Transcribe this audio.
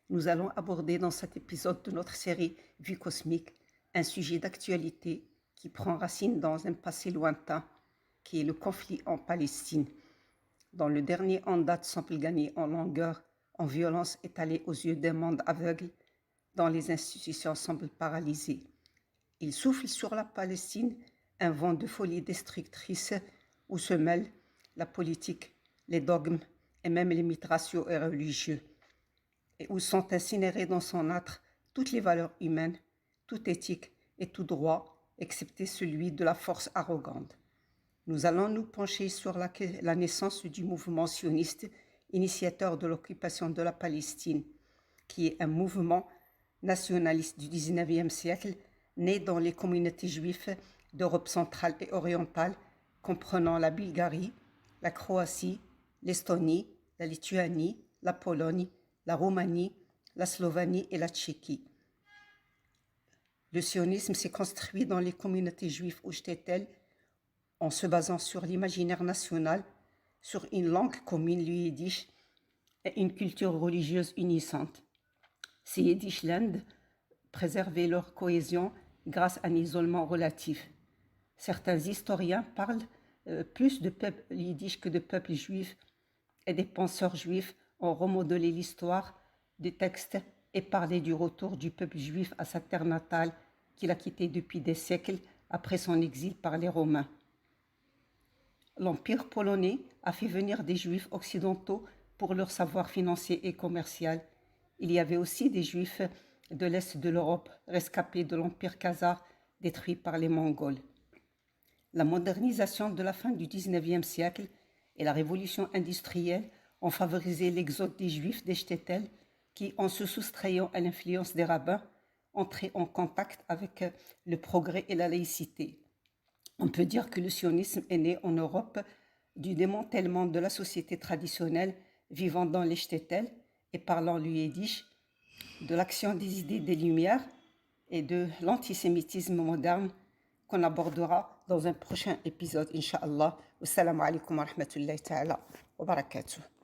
Nous allons aborder dans cet épisode de notre série Vie cosmique un sujet d'actualité qui prend racine dans un passé lointain, qui est le conflit en Palestine, dont le dernier en date semble gagner en longueur, en violence étalée aux yeux d'un monde aveugle, dont les institutions semblent paralysées. Il souffle sur la Palestine un vent de folie destructrice où se mêlent la politique, les dogmes et même les mythes raciaux et religieux, et où sont incinérées dans son âtre toutes les valeurs humaines, toute éthique et tout droit, excepté celui de la force arrogante. Nous allons nous pencher sur la naissance du mouvement sioniste, initiateur de l'occupation de la Palestine, qui est un mouvement nationaliste du XIXe siècle, né dans les communautés juives d'Europe centrale et orientale, comprenant la Bulgarie, la Croatie, l'Estonie, la Lituanie, la Pologne, la Roumanie, la Slovénie et la Tchéquie. Le sionisme s'est construit dans les communautés juives au shtetl en se basant sur l'imaginaire national, sur une langue commune, le yiddish, et une culture religieuse unissante. Ces yiddishlands préservaient leur cohésion grâce à un isolement relatif. Certains historiens parlent plus de peuple yiddish que de peuple juif, et des penseurs juifs ont remodelé l'histoire des textes et parlé du retour du peuple juif à sa terre natale qu'il a quittée depuis des siècles après son exil par les Romains. L'Empire polonais a fait venir des Juifs occidentaux pour leur savoir financier et commercial. Il y avait aussi des Juifs de l'Est de l'Europe, rescapés de l'Empire khazar, détruit par les Mongols. La modernisation de la fin du XIXe siècle et la révolution industrielle ont favorisé l'exode des Juifs des shtetl qui, en se soustrayant à l'influence des rabbins, entraient en contact avec le progrès et la laïcité. On peut dire que le sionisme est né en Europe du démantèlement de la société traditionnelle vivant dans les shtetl et parlant le yiddish, de l'action des idées des Lumières et de l'antisémitisme moderne qu'on abordera dans un prochain épisode, Inch'Allah. Wassalamu alaikum wa rahmatullahi ta'ala wa barakatuh.